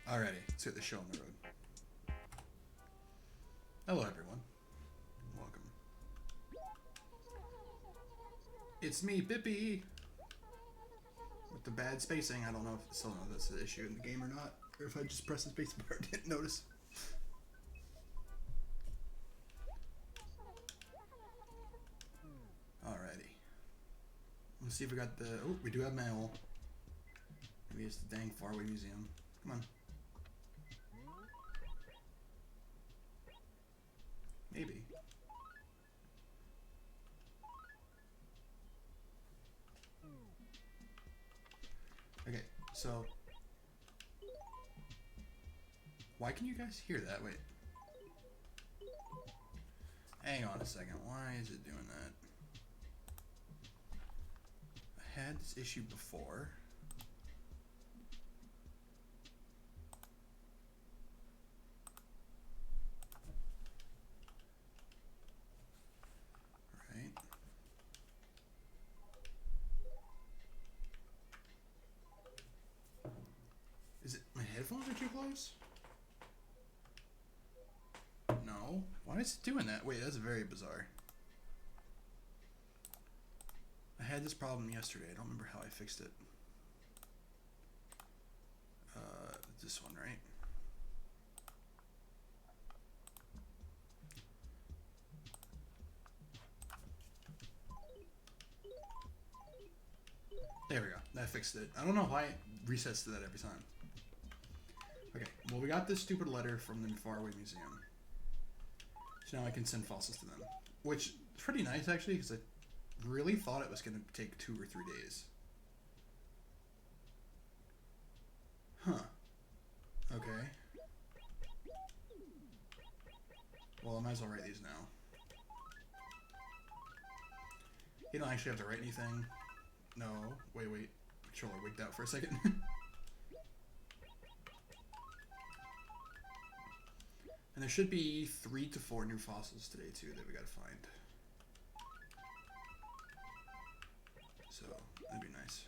Alrighty, let's get the show on the road. Hello, everyone. Welcome. It's me, Bippy! With the bad spacing, I don't know if that's the issue in the game or not, or if I just pressed the space bar and didn't notice. Alrighty. Let's see if we got the... Oh, we do have mail. Maybe it's the dang Faraway Museum. Come on. Maybe. Okay, so... Why can you guys hear that? Wait. Hang on a second. Why is it doing that? I had this issue before. Right. Is it my headphones are too close? No. Why is it doing that? Wait, that's very bizarre. I had this problem yesterday. I don't remember how I fixed it. This one, right? There we go. That fixed it. I don't know why it resets to that every time. Okay, well, we got this stupid letter from the Faraway Museum. So now I can send fossils to them. Which is pretty nice, actually, because I really thought it was going to take 2 or 3 days. Huh. Okay. Well, I might as well write these now. You don't actually have to write anything. No. Wait. Controller wigged out for a second. And there should be 3 to 4 new fossils today, too, that we gotta find. So, that'd be nice.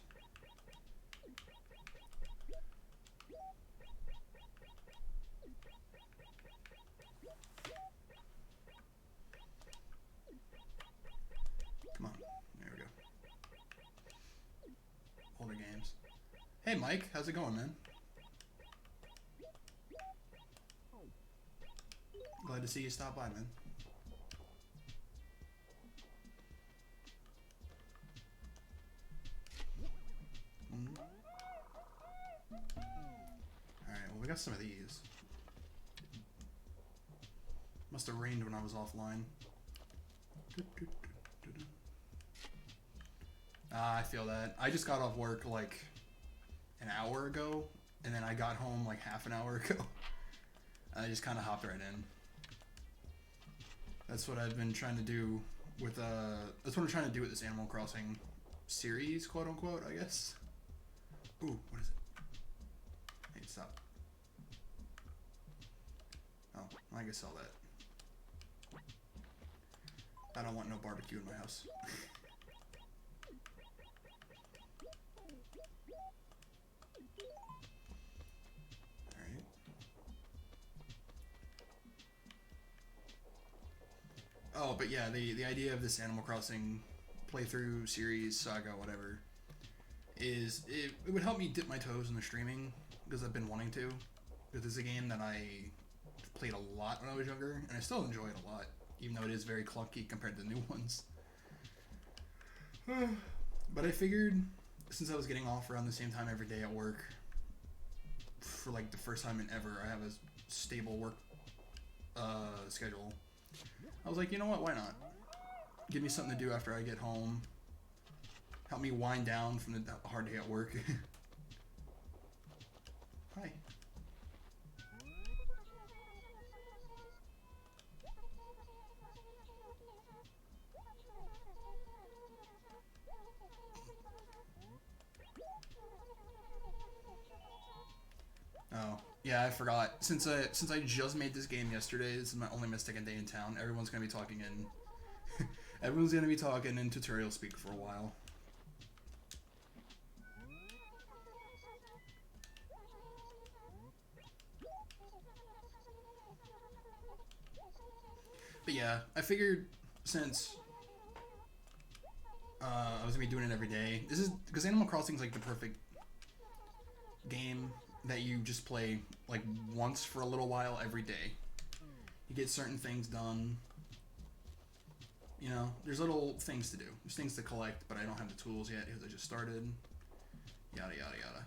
Come on. There we go. Older games. Hey, Mike. How's it going, man? Glad to see you stop by, man. Alright, well, we got some of these. Must have rained when I was offline. I feel that. I just got off work like an hour ago, and then I got home like half an hour ago. And I just kind of hopped right in. That's what I've been trying to do with that's what I'm trying to do with this Animal Crossing series, quote unquote, I guess. Ooh, what is it? Hey, stop. Oh, I can sell that. I don't want no barbecue in my house. Alright. Oh, but yeah, the idea of this Animal Crossing playthrough series, saga, whatever, is it would help me dip my toes in the streaming, because I've been wanting to. Because it's a game that I played a lot when I was younger, and I still enjoy it a lot, even though it is very clunky compared to the new ones. But I figured, since I was getting off around the same time every day at work, for like the first time in ever, I have a stable work schedule. I was like, you know what, why not? Give me something to do after I get home. Help me wind down from the hard day at work. Hi. Oh, yeah, I forgot. Since I just made this game yesterday, this is my only second day in town. Everyone's gonna be talking in. Everyone's gonna be talking in tutorial speak for a while. But yeah, I figured since I was gonna be doing it every day. This is because Animal Crossing is like the perfect game that you just play like once for a little while every day. You get certain things done. You know, there's little things to do. There's things to collect, but I don't have the tools yet because I just started. Yada yada yada.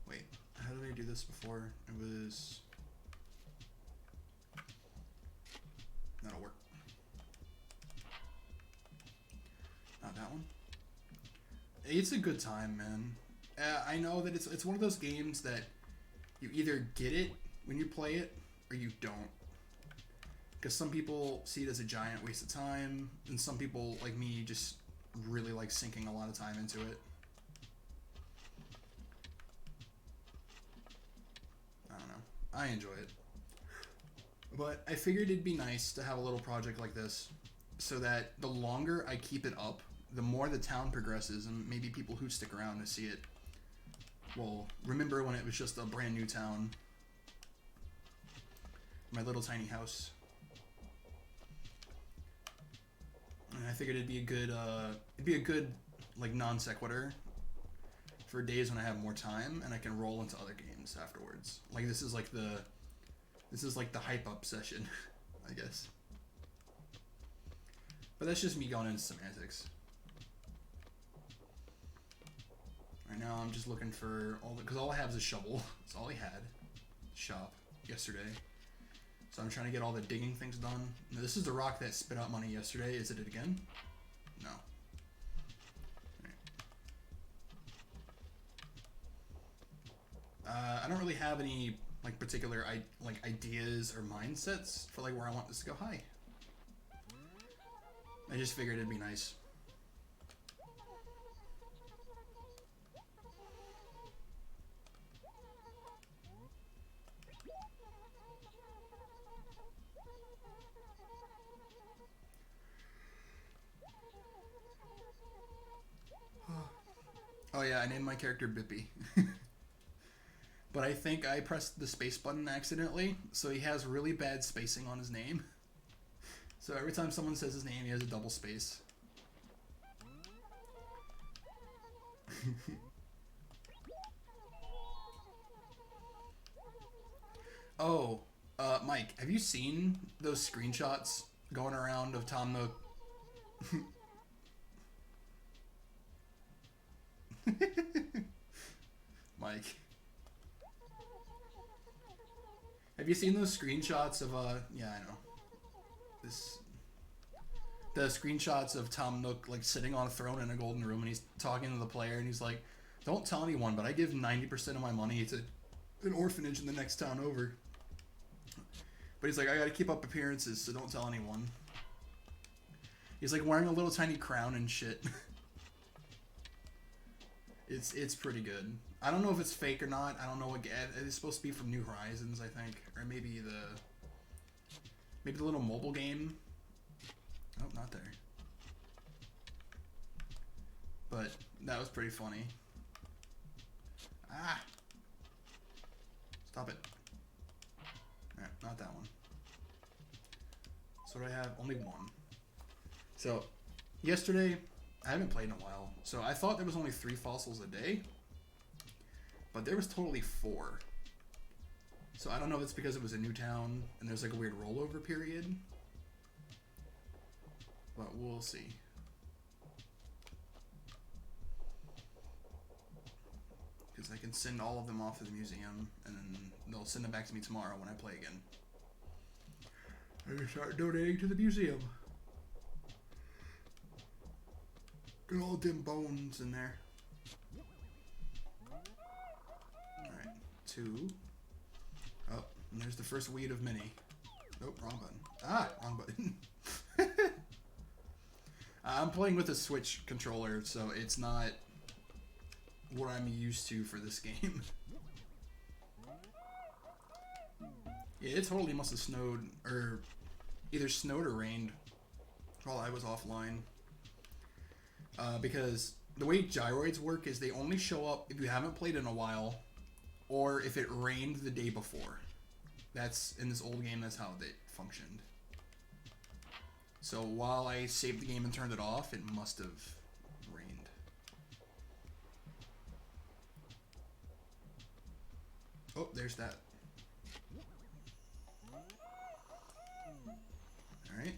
Wait, how did I do this before? It was... That'll work. Not that one. It's a good time, man. I know that it's one of those games that you either get it when you play it or you don't. Because some people see it as a giant waste of time, and some people, like me, just really like sinking a lot of time into it. I don't know. I enjoy it. But I figured it'd be nice to have a little project like this so that the longer I keep it up, the more the town progresses, and maybe people who stick around to see it will remember when it was just a brand new town. My little tiny house. And I figured it'd be a good like non sequitur for days when I have more time and I can roll into other games afterwards. Like this is like the hype up session, I guess. But that's just me going into semantics. Right now I'm just looking for because all I have is a shovel. That's all I had. Shop yesterday. So I'm trying to get all the digging things done. Now, this is the rock that spit out money yesterday. Is it again? No. Right. I don't really have any like particular ideas or mindsets for like where I want this to go. Hi. I just figured it'd be nice. Oh yeah, I named my character Bippy. But I think I pressed the space button accidentally, so he has really bad spacing on his name. So every time someone says his name, he has a double space. Oh, Mike, have you seen those screenshots going around of Tom Nook? Mike. Have you seen those screenshots of, yeah, I know. The screenshots of Tom Nook, like, sitting on a throne in a golden room, and he's talking to the player, and he's like, don't tell anyone, but I give 90% of my money to an orphanage in the next town over. But he's like, I gotta keep up appearances, so don't tell anyone. He's, like, wearing a little tiny crown and shit. It's pretty good. I don't know if it's fake or not. I don't know what it's supposed to be from New Horizons, I think, or maybe the little mobile game. Oh, not there. But that was pretty funny. Ah, stop it. Alright, not that one. So what do I have? Only one. So yesterday, I haven't played in a while, so I thought there was only 3 fossils a day, but there was totally 4. So I don't know if it's because it was a new town and there's like a weird rollover period, but we'll see. Because I can send all of them off to the museum and then they'll send them back to me tomorrow when I play again. I can start donating to the museum. Good old dim bones in there. Alright, 2. Oh, and there's the first weed of many. Nope, wrong button. Ah, wrong button. I'm playing with a Switch controller, so it's not what I'm used to for this game. Yeah, it totally must have snowed, or either snowed or rained while I was offline. Because the way gyroids work is they only show up if you haven't played in a while, or if it rained the day before. That's in this old game. That's how it functioned. So while I saved the game and turned it off, it must have rained. Oh, there's that. All right.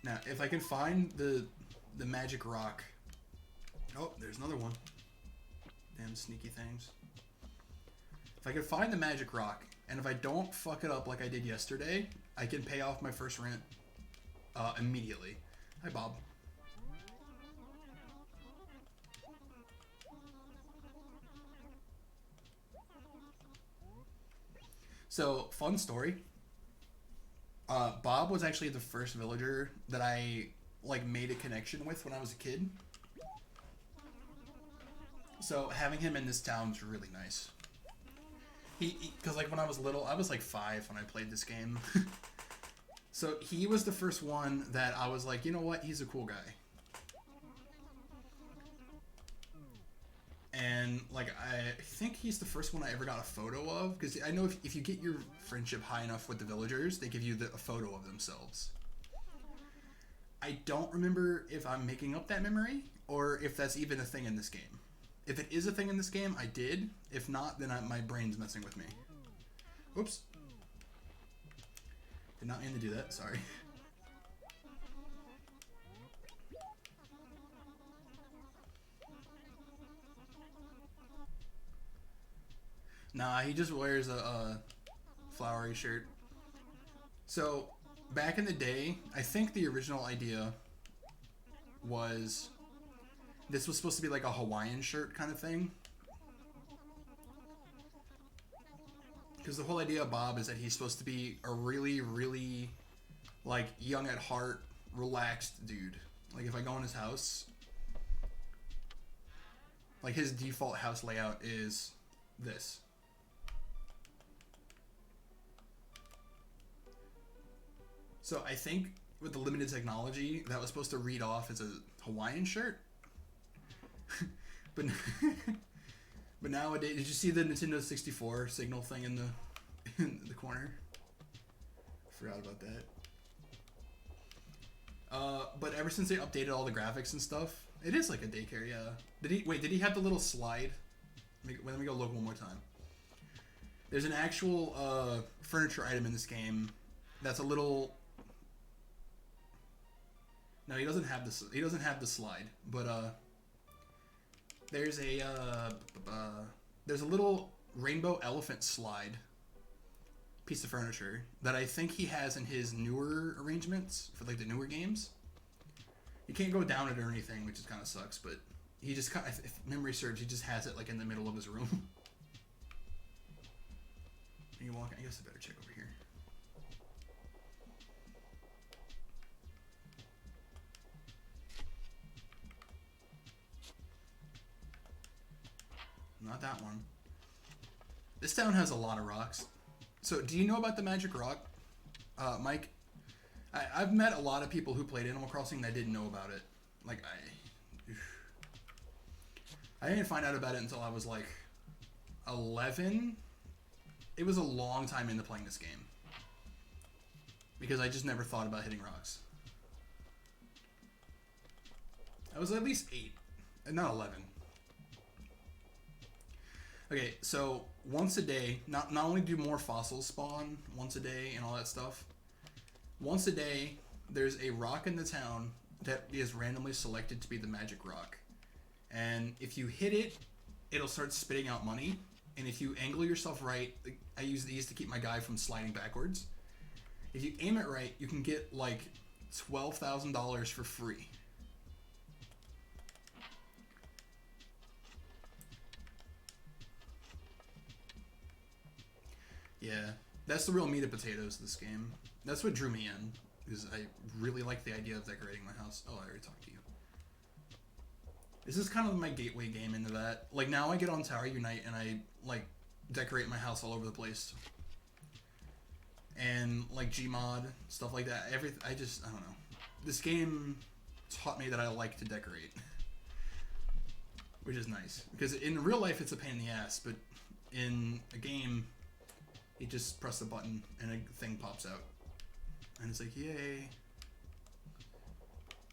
Now, if I can find the magic rock. Oh, there's another one. Damn sneaky things. If I can find the magic rock, and if I don't fuck it up like I did yesterday, I can pay off my first rent immediately. Hi, Bob. So, fun story. Bob was actually the first villager that I like made a connection with when I was a kid. So having him in this town is really nice. Because like when I was little, I was like 5 when I played this game. So he was the first one that I was like, you know what, he's a cool guy. And like I think he's the first one I ever got a photo of, because I know if you get your friendship high enough with the villagers, they give you a photo of themselves. I don't remember if I'm making up that memory or if that's even a thing in this game. If it is a thing in this game, I did. If not, then my brain's messing with me. Oops. Did not mean to do that, sorry. Nah, he just wears a flowery shirt. So, back in the day, I think the original idea was this was supposed to be like a Hawaiian shirt kind of thing. Because the whole idea of Bob is that he's supposed to be a really, really, like, young at heart, relaxed dude. Like, if I go in his house, like, his default house layout is this. So I think with the limited technology, that was supposed to read off as a Hawaiian shirt. but nowadays, did you see the Nintendo 64 signal thing in the corner? Forgot about that. But ever since they updated all the graphics and stuff, it is like a daycare. Yeah. Did he have the little slide? Let me go look one more time. There's an actual furniture item in this game that's a little. No, he doesn't have this. He doesn't have the slide, but there's a little rainbow elephant slide piece of furniture that I think he has in his newer arrangements for like the newer games. You can't go down it or anything, which is kind of sucks, but he just kind of, if memory serves, he just has it like in the middle of his room. You walk. I guess I better check over here. Not that one. This town has a lot of rocks. So, do you know about the magic rock, Mike? I've met a lot of people who played Animal Crossing that didn't know about it. Like, I didn't find out about it until I was like 11. It was a long time into playing this game. Because I just never thought about hitting rocks. I was at least 8, and not 11. Okay, so once a day, not only do more fossils spawn once a day and all that stuff, once a day there's a rock in the town that is randomly selected to be the magic rock. And if you hit it, it'll start spitting out money. And if you angle yourself right, I use these to keep my guy from sliding backwards. If you aim it right, you can get like $12,000 for free. Yeah, that's the real meat and potatoes of this game. That's what drew me in, because I really like the idea of decorating my house. Oh, I already talked to you. This is kind of my gateway game into that. Like, now I get on Tower Unite and I, like, decorate my house all over the place. And, like, Gmod, stuff like that. I don't know. This game taught me that I like to decorate. which is nice. Because in real life, it's a pain in the ass, but in a game, you just press the button and a thing pops out. And it's like, yay.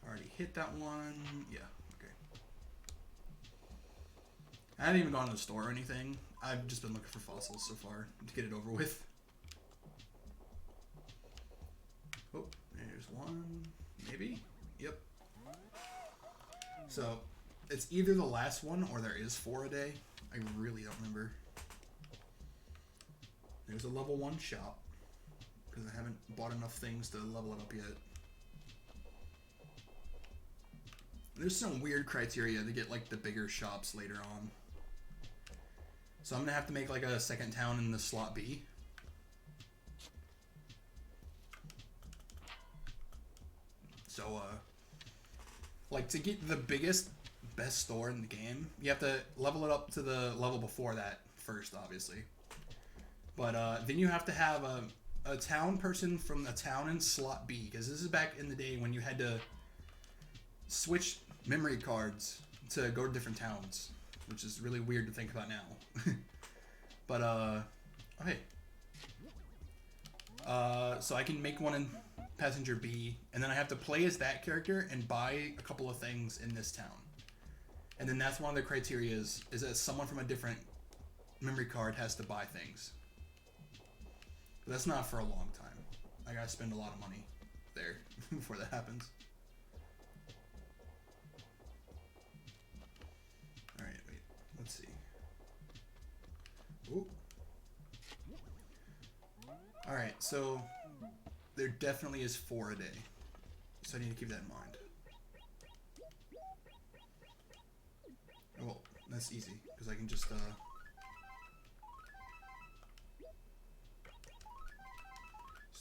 Already hit that one. Yeah, okay. I haven't even gone to the store or anything. I've just been looking for fossils so far to get it over with. Oh, there's one. Maybe? Yep. So, it's either the last one or there is 4 a day. I really don't remember. There's a level 1 shop. Because I haven't bought enough things to level it up yet. There's some weird criteria to get like the bigger shops later on. So I'm going to have to make like a second town in the slot B. So, like to get the best store in the game, you have to level it up to the level before that first, obviously. But then you have to have a town person from a town in slot B, because this is back in the day when you had to switch memory cards to go to different towns, which is really weird to think about now. But oh hey, so I can make one in passenger B, and then I have to play as that character and buy a couple of things in this town. And then that's one of the criteria is that someone from a different memory card has to buy things. But that's not for a long time. I gotta spend a lot of money there before that happens. Alright, wait. Let's see. Ooh. Alright, so there definitely is 4 a day. So I need to keep that in mind. Oh, well, that's easy, because I can just,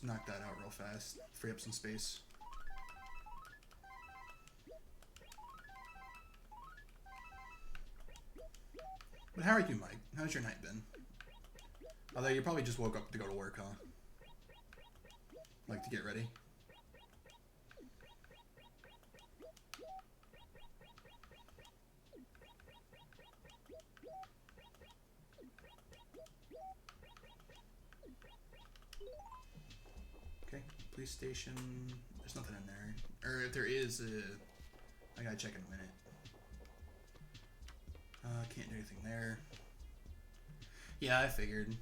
knock that out real fast. Free up some space. But how are you, Mike? How's your night been? Although you probably just woke up to go to work, huh? Like to get ready? Okay, police station. There's nothing in there. Or if there is, I gotta check in a minute. Can't do anything there. Yeah, I figured.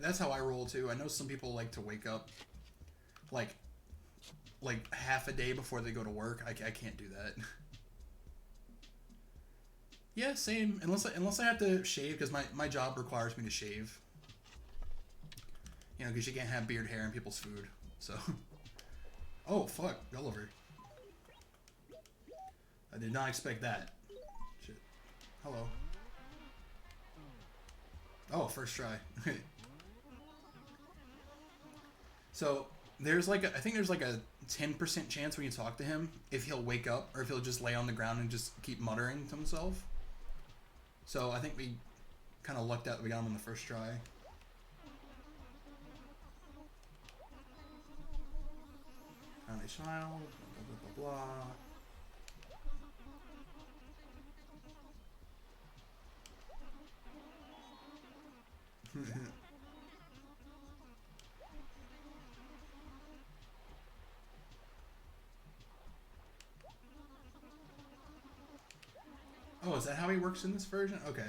That's how I roll too. I know some people like to wake up like half a day before they go to work. I can't do that. Yeah, same. Unless I have to shave, because my job requires me to shave. You know, because you can't have beard hair in people's food. So. Oh, fuck. Gulliver. I did not expect that. Shit. Hello. Oh, first try. So, there's like I think there's like a 10% chance when you talk to him if he'll wake up or if he'll just lay on the ground and just keep muttering to himself. So, I think we kind of lucked out that we got him on the first try. Family child, blah, blah, blah, blah. Oh, is that how he works in this version? Okay.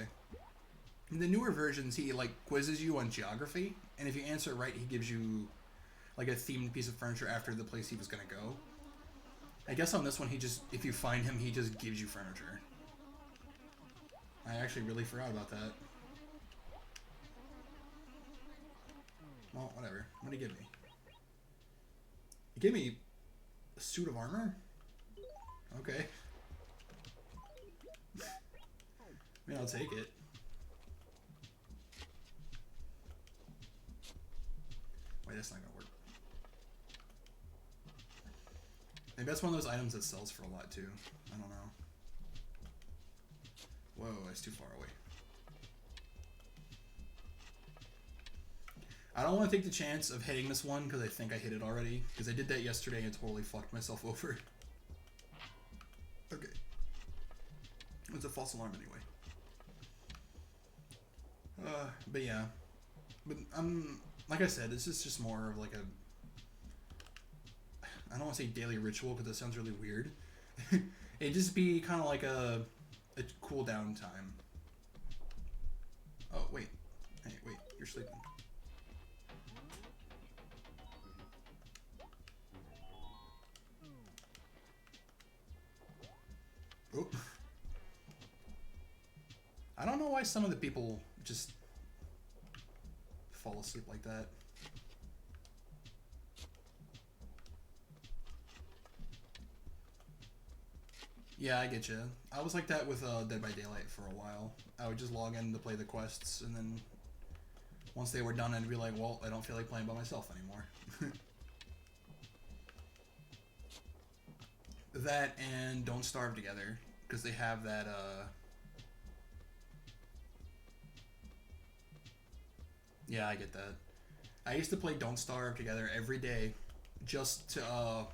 In the newer versions, he like quizzes you on geography, and if you answer right, he gives you like a themed piece of furniture after the place he was gonna go. I guess on this one, he just, if you find him, he just gives you furniture. I actually really forgot about that. Well, whatever. What did he give me? He gave me a suit of armor? Okay. I mean, I'll take it. Wait, that's not gonna work. Maybe that's one of those items that sells for a lot too. I don't know. Whoa, that's too far away. I don't want to take the chance of hitting this one because I think I hit it already. Because I did that yesterday and totally fucked myself over. Okay. It's a false alarm anyway. But yeah. But like I said, this is just more of like a, I don't want to say daily ritual because that sounds really weird. It'd just be kind of like a cool down time. Oh, wait. Hey, wait, you're sleeping. Oh. I don't know why some of the people just fall asleep like that. Yeah, I get you. I was like that with Dead by Daylight for a while. I would just log in to play the quests, and then once they were done, I'd be like, well, I don't feel like playing by myself anymore. That and Don't Starve Together, because they have that, Yeah, I get that. I used to play Don't Starve Together every day just to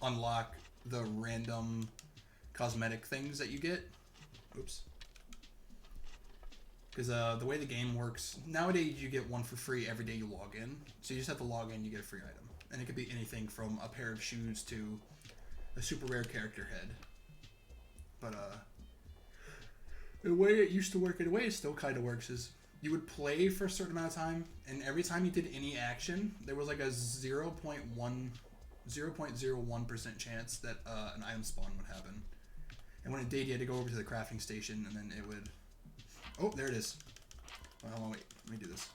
unlock the random cosmetic things that you get. Oops. Because the way the game works, nowadays you get one for free every day you log in. So you just have to log in, you get a free item. And it could be anything from a pair of shoes to a super rare character head. But the way it used to work, and the way it still kind of works, is you would play for a certain amount of time, and every time you did any action, there was like a 0.01% chance that an item spawn would happen. And when it did, you had to go over to the crafting station, and then it would... Oh, there it is. Well, hold on, wait. Let me do this.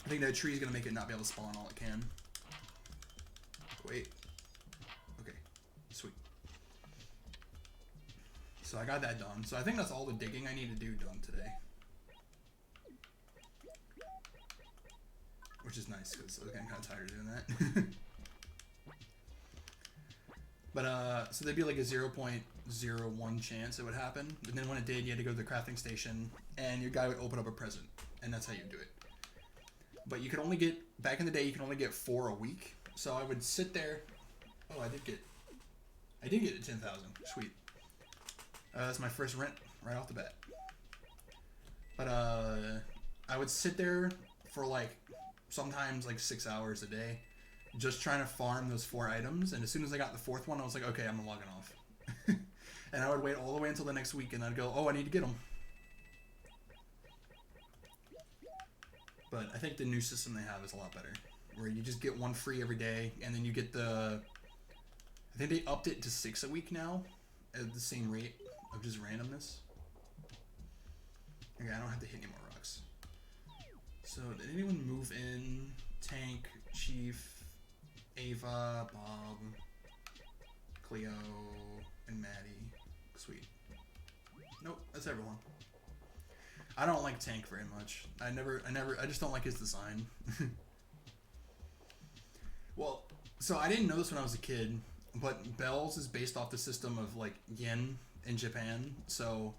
I think that tree is going to make it not be able to spawn all it can. Wait. Okay. Sweet. So I got that done. So I think that's all the digging I need to do done today. Which is nice, because I was getting kind of tired of doing that. But, so there'd be like a 0.01 chance it would happen. And then when it did, you had to go to the crafting station, and your guy would open up a present. And that's how you do it. But you could only get, back in the day, you could only get 4 a week. So I would sit there. Oh, I did get it 10,000. Sweet. That's my first rent right off the bat. But, I would sit there for like, sometimes like 6 hours a day, just trying to farm those 4 items, and as soon as I got the 4th one, I was like, okay, I'm logging off. And I would wait all the way until the next week, and I'd go, oh, I need to get them. But I think the new system they have is a lot better, where you just get 1 free every day, and then you get the... I think they upped it to 6 a week now, at the same rate of just randomness. Okay, I don't have to hit any more rocks. So, did anyone move in? Tank, Chief, Ava, Bob, Cleo, and Maddie. Sweet. Nope, that's everyone. I don't like Tank very much. I just don't like his design. Well, so I didn't know this when I was a kid, but Bells is based off the system of like yen in Japan. So,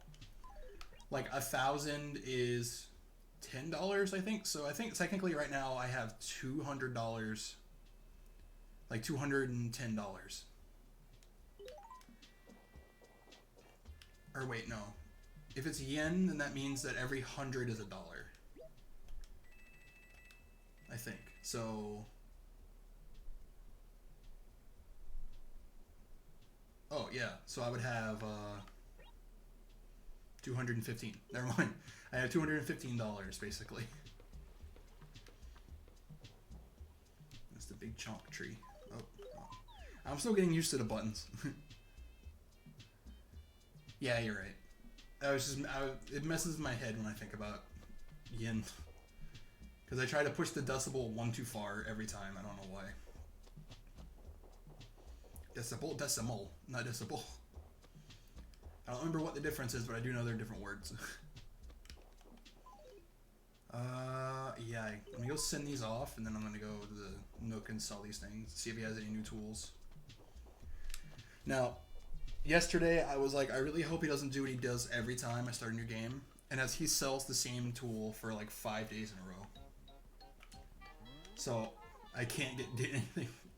like 1,000 is $10, I think. So I think technically right now I have $200, like $210. Or wait, no. If it's yen, then that means that every 100 is $1. I think. So... Oh, yeah. So I would have, 215. Never mind. I have $215, basically. That's the big chonk tree. Oh. I'm still getting used to the buttons. Yeah, you're right. It messes my head when I think about yen. Because I try to push the decibel 1 too far every time. I don't know why. Decimal, not decibel. I don't remember what the difference is, but I do know they're different words. Yeah, I'm gonna go send these off, and then I'm gonna go to the Nook and sell these things, see if he has any new tools. Now, yesterday I was like, I really hope he doesn't do what he does every time I start a new game, and as he sells the same tool for like 5 days in a row. So, I can't get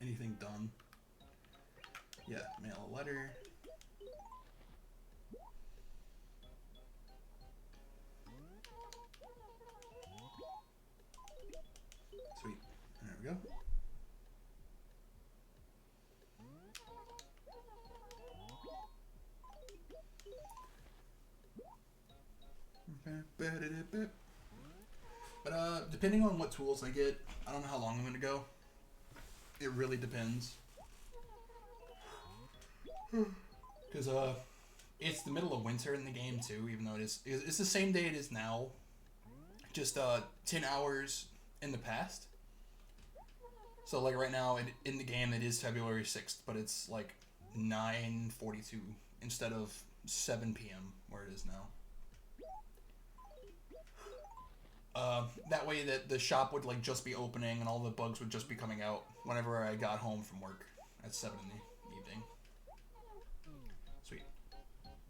anything done. Yeah, mail a letter. we go. But depending on what tools I get, I don't know how long I'm gonna go. It really depends. Because it's the middle of winter in the game too, even though it's the same day it is now, just 10 hours in the past. So like right now in the game it is February 6th, but it's like 9:42 instead of 7 p.m. where it is now. That way that the shop would like just be opening and all the bugs would just be coming out whenever I got home from work at 7 in the evening. Sweet.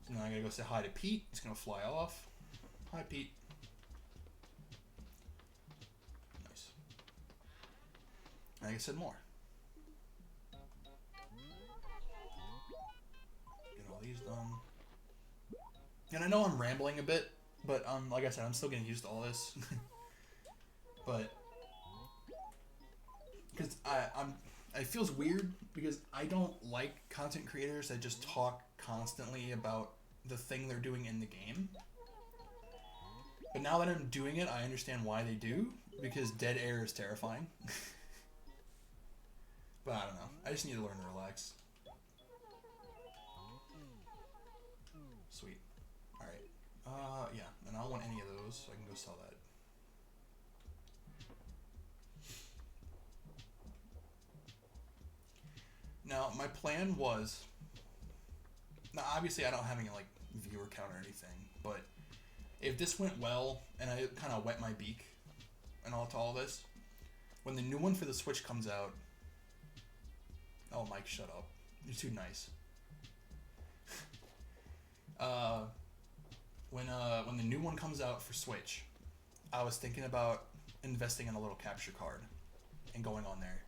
So now I gotta go say hi to Pete. He's gonna fly off. Hi, Pete. Nice. Like I said, more. Get all these done. And I know I'm rambling a bit, but like I said, I'm still getting used to all this. But because it feels weird because I don't like content creators that just talk constantly about the thing they're doing in the game. But now that I'm doing it, I understand why they do, because dead air is terrifying. But I don't know. I just need to learn to relax. Sweet. Alright. Yeah. And I don't want any of those, so I can go sell that. Now, my plan was... Now, obviously, I don't have any, like, viewer count or anything, but if this went well, and I kind of wet my beak and all to all this, when the new one for the Switch comes out... Oh, Mike, shut up. You're too nice. When the new one comes out for Switch, I was thinking about investing in a little capture card and going on there.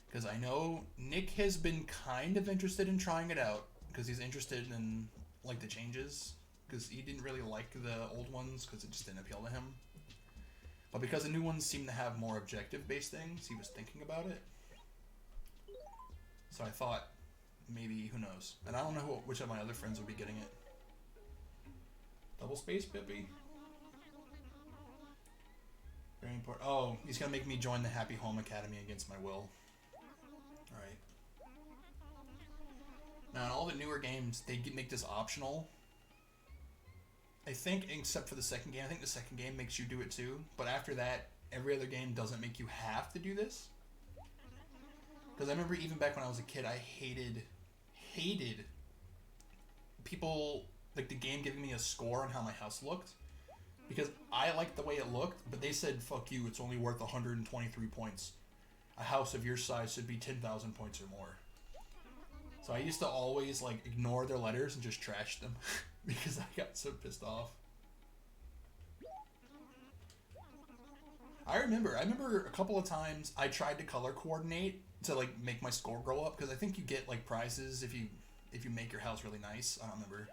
Because I know Nick has been kind of interested in trying it out, because he's interested in like the changes, because he didn't really like the old ones because it just didn't appeal to him. But because the new ones seem to have more objective-based things, he was thinking about it. So I thought, maybe, who knows? And I don't know which of my other friends would be getting it. Double space, Bippy? Very important. Oh, he's gonna make me join the Happy Home Academy against my will. Alright. Now, in all the newer games, they make this optional. I think, except for the second game. I think the second game makes you do it too. But after that, every other game doesn't make you have to do this. Because I remember even back when I was a kid, I hated people, like the game giving me a score on how my house looked. Because I liked the way it looked, but they said, fuck you, it's only worth 123 points. A house of your size should be 10,000 points or more. So I used to always like ignore their letters and just trash them because I got so pissed off. I remember a couple of times I tried to color coordinate to like make my score go up, because I think you get like prizes if you make your house really nice. I don't remember.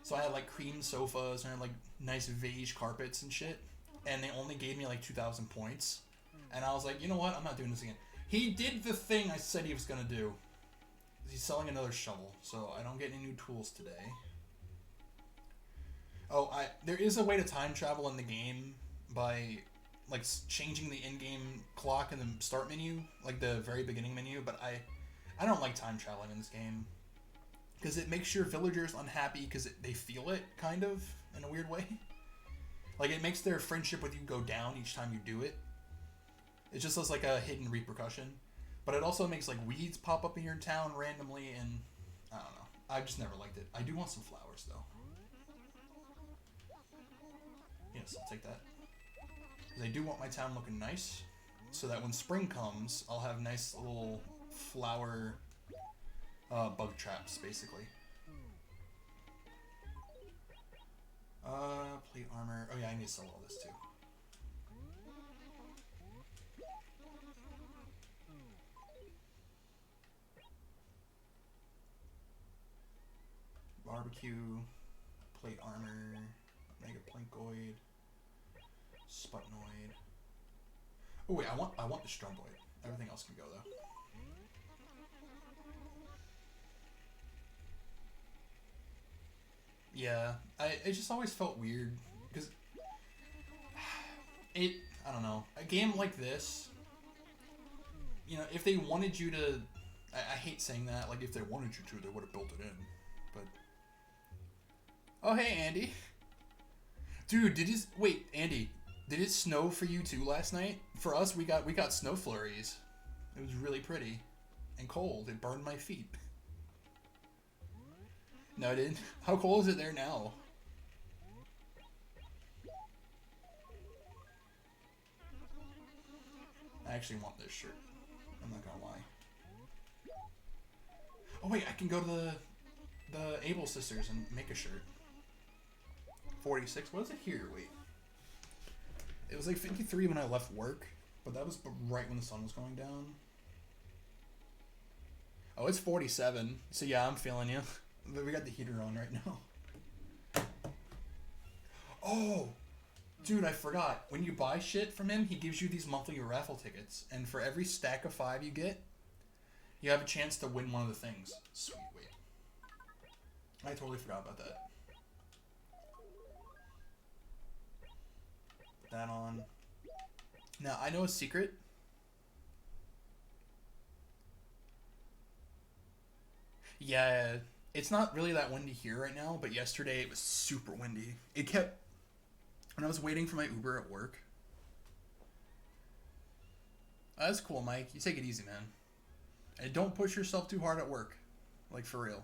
So I had like cream sofas and I had like nice beige carpets and shit, and they only gave me like 2,000 points. And I was like, you know what? I'm not doing this again. He did the thing I said he was gonna do. He's selling another shovel, so I don't get any new tools today. Oh, there is a way to time travel in the game by like changing the in-game clock in the start menu, like the very beginning menu, but I don't like time traveling in this game because it makes your villagers unhappy because they feel it kind of in a weird way. Like it makes their friendship with you go down each time you do it. It just has like a hidden repercussion. But it also makes like weeds pop up in your town randomly, and I don't know. I've just never liked it. I do want some flowers though. Yes, I'll take that. Because I do want my town looking nice, so that when spring comes, I'll have nice little flower bug traps, basically. Plate armor. Oh yeah, I need to sell all this too. Barbecue, plate armor, mega plankoid, sputnoid. Oh wait, I want the Stromboid. Everything else can go though. Yeah, it just always felt weird because it. I don't know. A game like this, you know, if they wanted you to, I hate saying that. Like if they wanted you to, they would have built it in. But oh hey Andy, dude, wait Andy? Did it snow for you too last night? For us, we got snow flurries. It was really pretty and cold. It burned my feet. No, it didn't. How cold is it there now? I actually want this shirt. I'm not gonna lie. Oh wait, I can go to the Able Sisters and make a shirt. 46. What is it here? Wait. It was like 53 when I left work, but that was right when the sun was going down. Oh, it's 47. So yeah, I'm feeling you. But we got the heater on right now. Oh, dude, I forgot. When you buy shit from him, he gives you these monthly raffle tickets, and for every stack of 5 you get, you have a chance to win one of the things. Sweet, wait. I totally forgot about that. Put that on. Now, I know a secret. Yeah, it's not really that windy here right now, but yesterday it was super windy. It kept... When I was waiting for my Uber at work... That's cool, Mike. You take it easy, man. And don't push yourself too hard at work. Like, for real.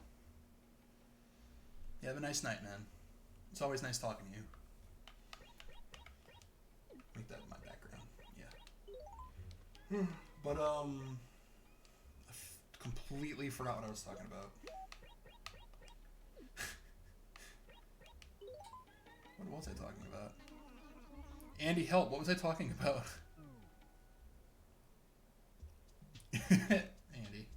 You have a nice night, man. It's always nice talking to you. Make that my background. Yeah. But, completely forgot what I was talking about. What was I talking about? Andy, help. What was I talking about? Andy.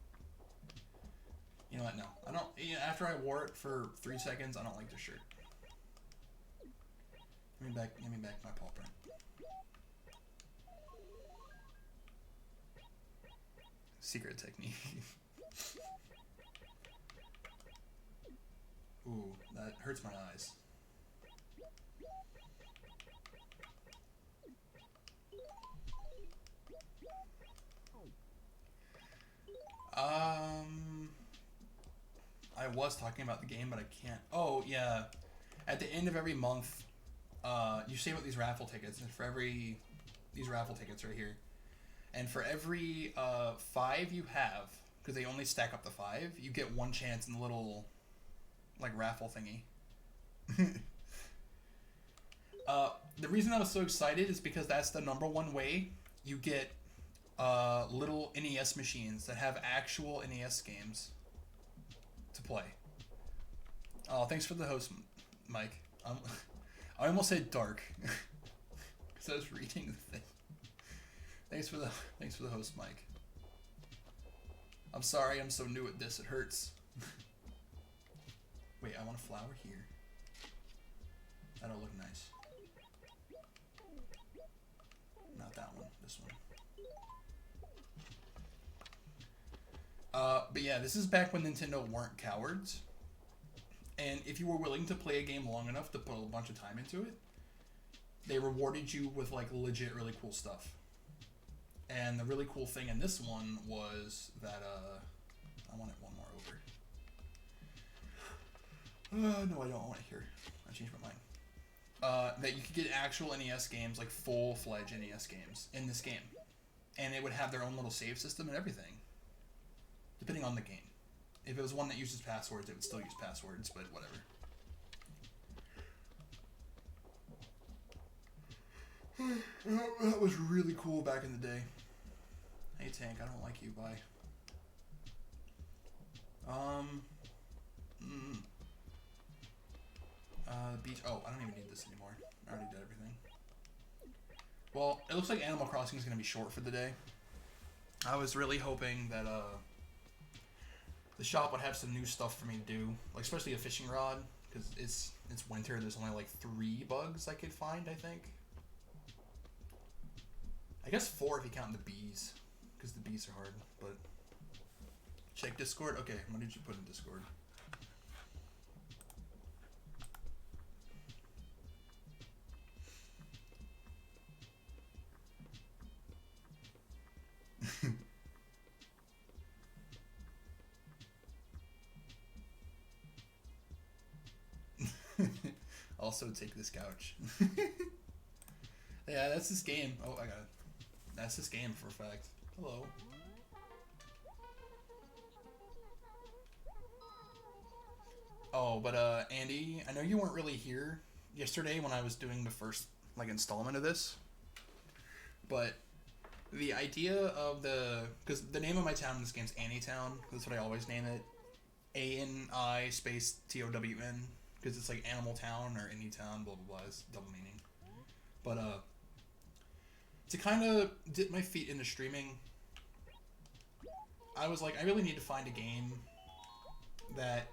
You know what? No. I don't... After I wore it for 3 seconds, I don't like the shirt. Give me back my paw print. Secret technique. Ooh, that hurts my eyes. I was talking about the game, but I can't. Oh, yeah. At the end of every month, you save up these raffle tickets, and for every... These raffle tickets right here. And for every 5 you have, because they only stack up to 5, you get 1 chance in the little, like, raffle thingy. The reason I was so excited is because that's the #1 way you get little NES machines that have actual NES games to play. Oh, thanks for the host, Mike. I almost said dark because I was reading the thing. Thanks for the host, Mike. I'm sorry I'm so new at this. It hurts. Wait, I want a flower here. That'll look nice. Not that one. This one. But yeah, this is back when Nintendo weren't cowards. And if you were willing to play a game long enough to put a bunch of time into it, they rewarded you with like legit really cool stuff. And the really cool thing in this one was that I want it one more over. No, I don't want it here. I changed my mind. That you could get actual NES games, like full-fledged NES games, in this game. And it would have their own little save system and everything. Depending on the game. If it was one that uses passwords, it would still use passwords, but whatever. That was really cool back in the day. Hey Tank, I don't like you, bye. Beach, oh, I don't even need this anymore. I already did everything. Well, it looks like Animal Crossing is going to be short for the day. I was really hoping that, the shop would have some new stuff for me to do, like especially a fishing rod, because it's winter. There's only like 3 bugs I could find, I think. I guess 4 if you count the bees, because the bees are hard. But check Discord. Okay, what did you put in Discord? Also take this couch. Yeah, that's this game. Oh, I got it. That's this game for a fact. Hello. Oh, but Andy, I know you weren't really here yesterday when I was doing the first like installment of this, but the idea of because the name of my town in this game's Anytown. That's what I always name it. ANI space TOWN, because it's like Animal Town or Any Town, blah blah blah. It's double meaning. But to kind of dip my feet into streaming, I was like, I really need to find a game that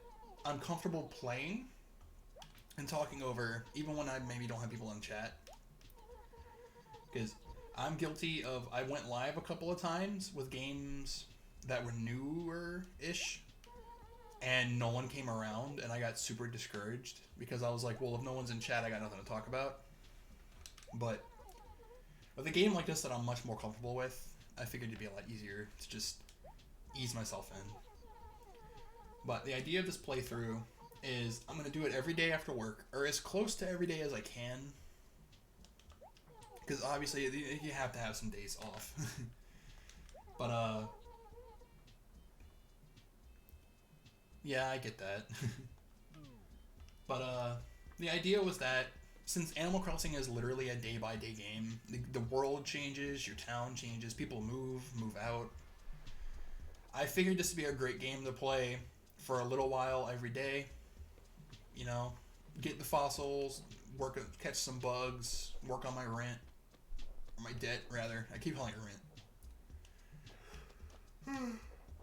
I'm comfortable playing and talking over, even when I maybe don't have people in chat. Because I'm guilty of, I went live a couple of times with games that were newer-ish, and no one came around, and I got super discouraged, because I was like, well, if no one's in chat, I got nothing to talk about. But with a game like this that I'm much more comfortable with, I figured it'd be a lot easier to just ease myself in. But the idea of this playthrough is I'm going to do it every day after work, or as close to every day as I can. Because obviously you have to have some days off. But yeah, I get that. But the idea was that since Animal Crossing is literally a day-by-day game, the world changes, your town changes, people move out. I figured this would be a great game to play for a little while every day. You know, get the fossils, catch some bugs, work on my rent. Or my debt, rather. I keep calling it rent.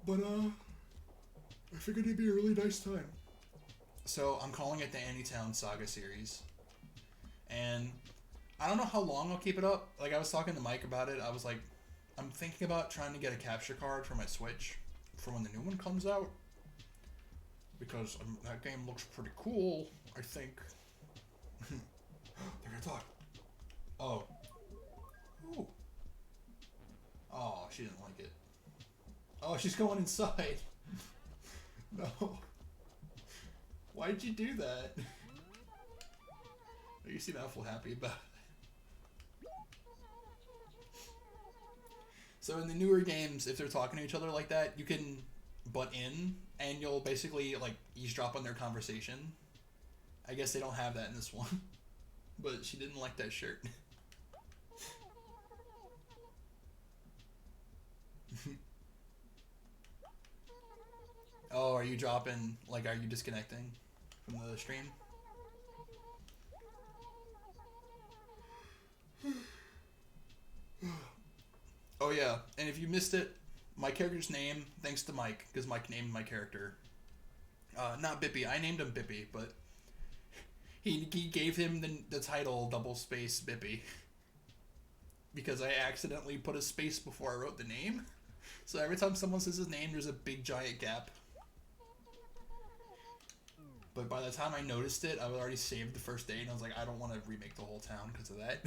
But, I figured it'd be a really nice time. So, I'm calling it the Anytown Saga series. And I don't know how long I'll keep it up. Like, I was talking to Mike about it. I was like, I'm thinking about trying to get a capture card for my Switch for when the new one comes out. Because that game looks pretty cool, I think. They're gonna talk. Oh. Ooh. Oh, she didn't like it. Oh, she's going inside. No. Why'd you do that? You seem awful happy about it. So in the newer games, if they're talking to each other like that, you can butt in, and you'll basically like eavesdrop on their conversation. I guess they don't have that in this one. But she didn't like that shirt. Oh, are you dropping, like, are you disconnecting from the stream? Oh yeah, and if you missed it, my character's name, thanks to Mike, because Mike named my character. Not Bippy, I named him Bippy, but he gave him the title double space Bippy. Because I accidentally put a space before I wrote the name. So every time someone says his name, there's a big giant gap. But by the time I noticed it, I was already saved the first day, and I was like, I don't want to remake the whole town because of that.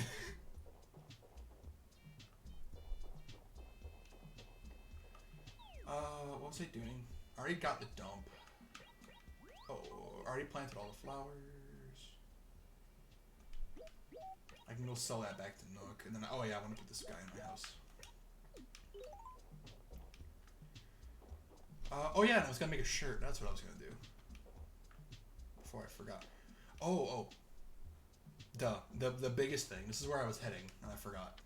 What was I doing? I already got the dump. Oh, I already planted all the flowers. I can go sell that back to Nook, and then, oh yeah, I want to put this guy in my house. Oh yeah, and I was gonna make a shirt. That's what I was gonna do. Before I forgot. Oh. Duh. The biggest thing. This is where I was heading, and I forgot.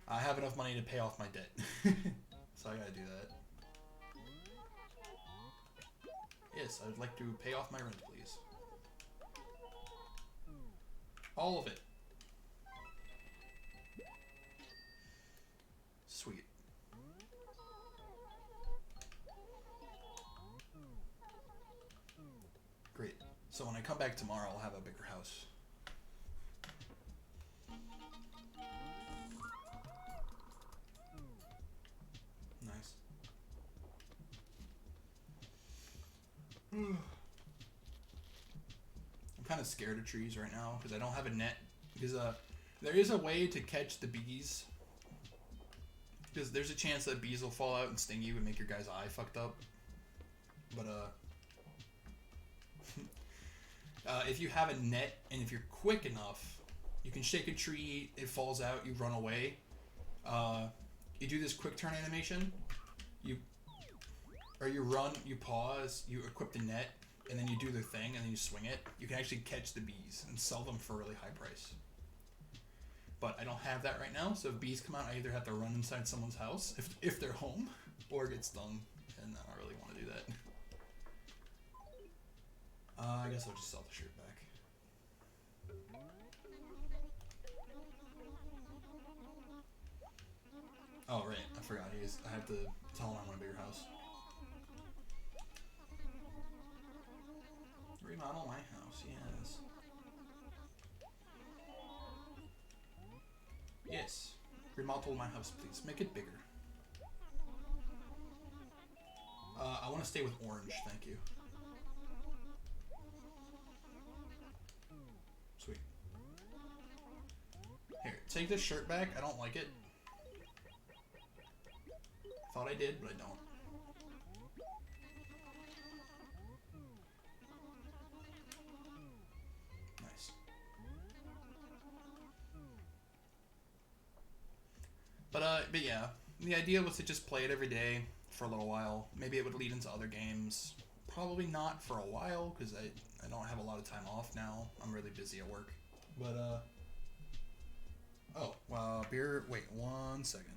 I have enough money to pay off my debt. So I gotta do that. Yes, I would like to pay off my rent, please. All of it. Sweet. Great. So when I come back tomorrow, I'll have a bigger house. I'm kind of scared of trees right now because I don't have a net. Because there is a way to catch the bees. Because there's a chance that bees will fall out and sting you and make your guy's eye fucked up. But if you have a net and if you're quick enough, you can shake a tree, it falls out, you run away. You do this quick turn animation. You run, you pause, you equip the net, and then you do the thing, and then you swing it. You can actually catch the bees and sell them for a really high price. But I don't have that right now, so if bees come out, I either have to run inside someone's house if they're home, or get stung, and I don't really want to do that. I guess I'll just sell the shirt back. Oh right, I forgot. I have to tell him I want a bigger house. Remodel my house, yes. Yes. Remodel my house, please. Make it bigger. I want to stay with orange, thank you. Sweet. Here, take this shirt back. I don't like it. Thought I did, but I don't. Nice. But yeah, the idea was to just play it every day for a little while. Maybe it would lead into other games. Probably not for a while, because I don't have a lot of time off now. I'm really busy at work. But, oh, beer, wait 1 second.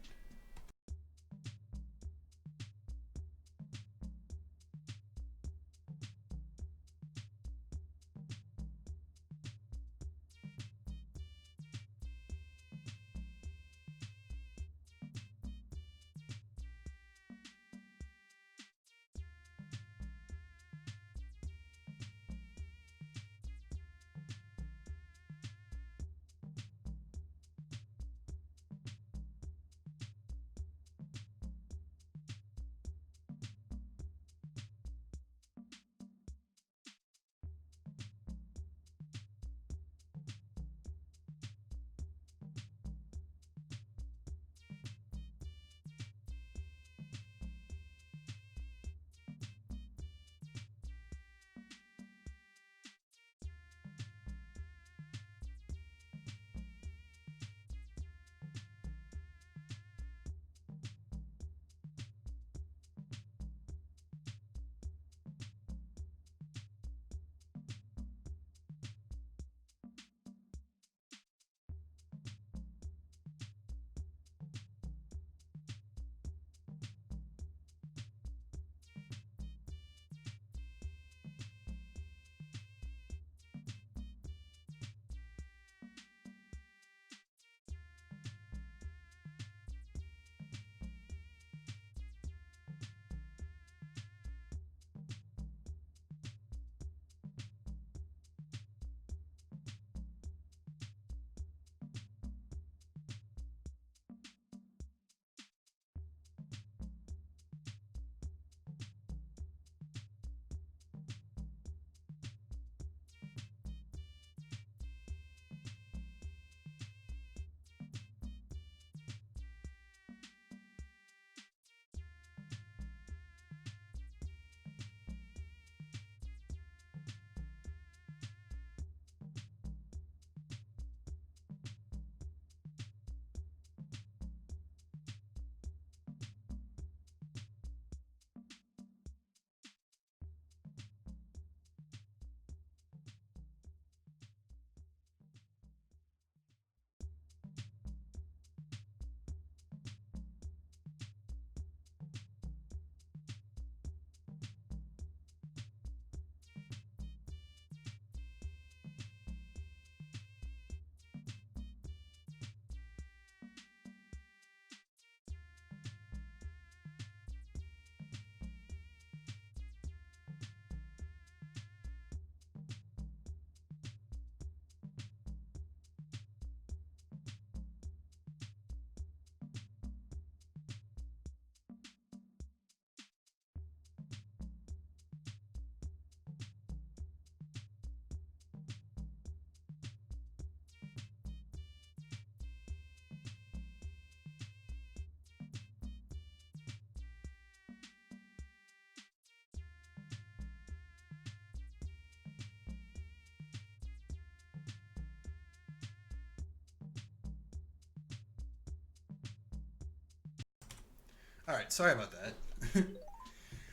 All right, sorry about that.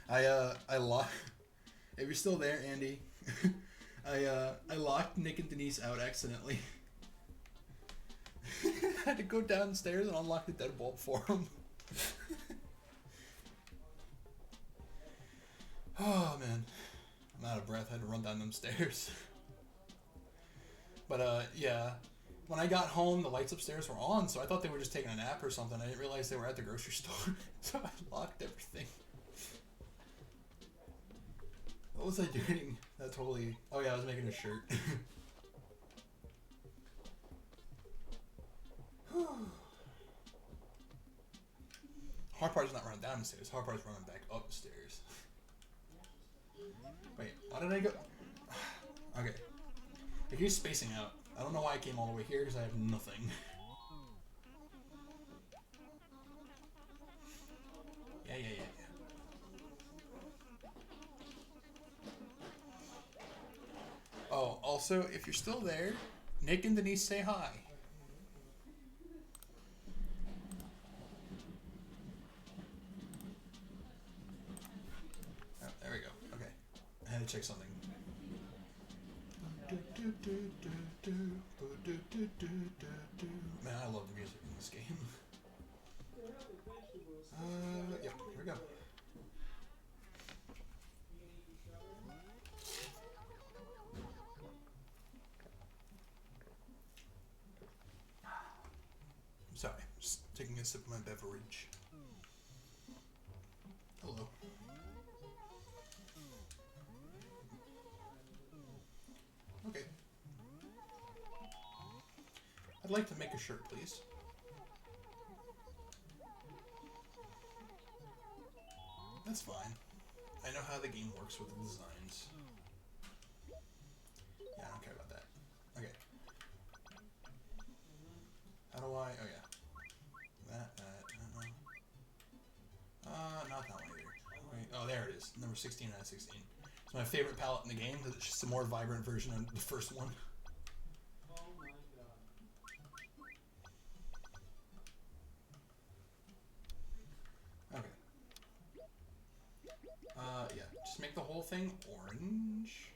I locked. If you're still there, Andy, I locked Nick and Denise out accidentally. I had to go downstairs and unlock the deadbolt for them. Oh man, I'm out of breath. I had to run down them stairs. But yeah, when I got home, the lights upstairs were on, so I thought they were just taking a nap or something. I didn't realize they were at the grocery store, so I locked everything. What was I doing? That totally. Oh yeah, I was making a shirt. Hard part is not running down the stairs. Hard part is running back up the stairs. Wait, why did I go? Okay. If you're spacing out, I don't know why I came all the way here because I have nothing. Yeah. Oh, also, if you're still there, Nick and Denise say hi. Oh, there we go. Okay. I had to check something. Man, I love the music in this game. Yep, here we go. I'm sorry, just taking a sip of my beverage. Hello. Okay. I'd like to make a shirt, please. That's fine. I know how the game works with the designs. Yeah, I don't care about that. Okay. How do I... Oh, yeah. Not that one either. Wait, oh, there it is. Number 16 out of 16. It's my favorite palette in the game because it's just a more vibrant version of the first one. Okay. Yeah. Just make the whole thing orange.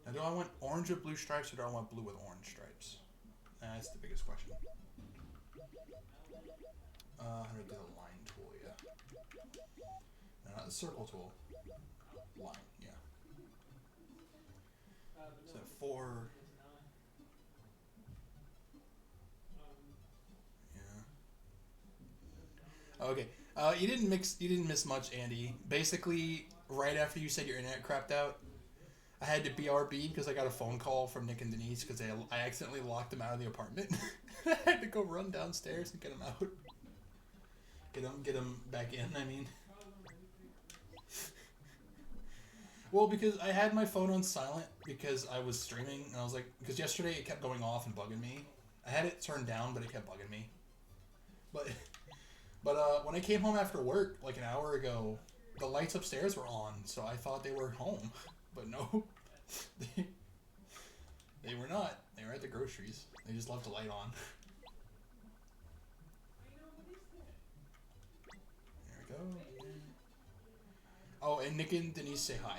Now, do I want orange with blue stripes or do I want blue with orange stripes? That's the biggest question. How do I do the line tool? Yeah. No, not the circle tool. Line, yeah. So 4. Yeah. Okay. You didn't miss much, Andy. Basically, right after you said your internet crapped out, I had to BRB because I got a phone call from Nick and Denise because I accidentally locked them out of the apartment. I had to go run downstairs and get them out. Get them back in, I mean. Well, because I had my phone on silent because I was streaming, and I was like, because yesterday it kept going off and bugging me. I had it turned down, but it kept bugging me. But when I came home after work, like an hour ago, the lights upstairs were on, so I thought they were home. But no, they were not. They were at the groceries. They just left the light on. There we go. Oh, and Nick and Denise say hi.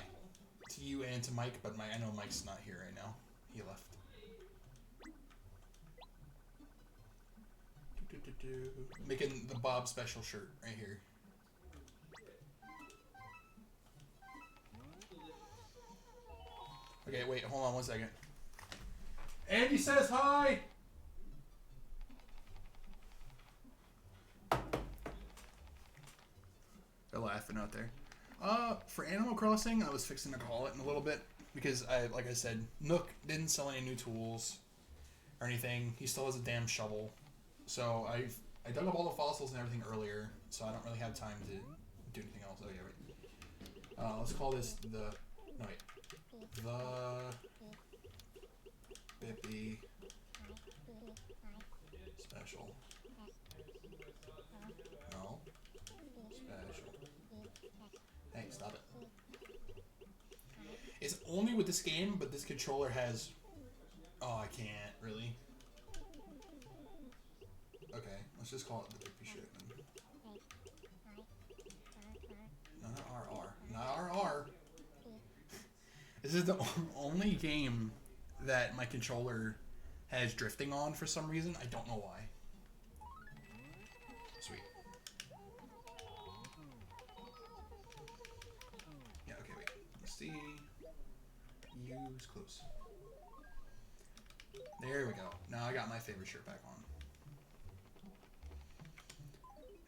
To you and to Mike, but I know Mike's not here right now. He left. Making the Bob special shirt right here. Okay, wait, hold on one second. Andy says hi! They're laughing out there. For Animal Crossing, I was fixing to call it in a little bit because like I said, Nook didn't sell any new tools or anything. He still has a damn shovel. So I dug up all the fossils and everything earlier, so I don't really have time to do anything else. Oh yeah, wait. Let's call this the Bippy special. No. Special. Hey, stop it. It's only with this game, but this controller has... Oh, I can't, really. Okay, let's just call it the Bippy shit then. RR. Not RR. This is the only game that my controller has drifting on for some reason. I don't know why. Sweet. Yeah, okay, wait. Let's see. Use close. There we go. Now I got my favorite shirt back on.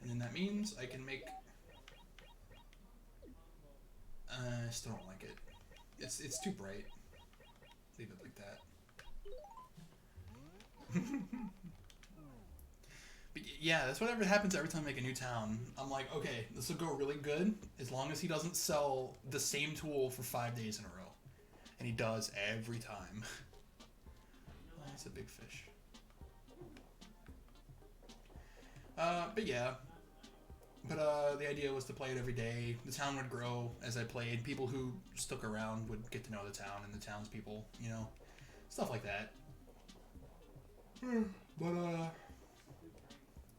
And then that means I can make... I still don't like it. It's too bright. Leave it like that. But yeah, that's whatever happens every time I make a new town. I'm like, okay, this will go really good as long as he doesn't sell the same tool for 5 days in a row. And he does every time. Oh, that's a big fish. But yeah. But the idea was to play it every day. The town would grow as I played. People who stuck around would get to know the town and the townspeople, you know, stuff like that. But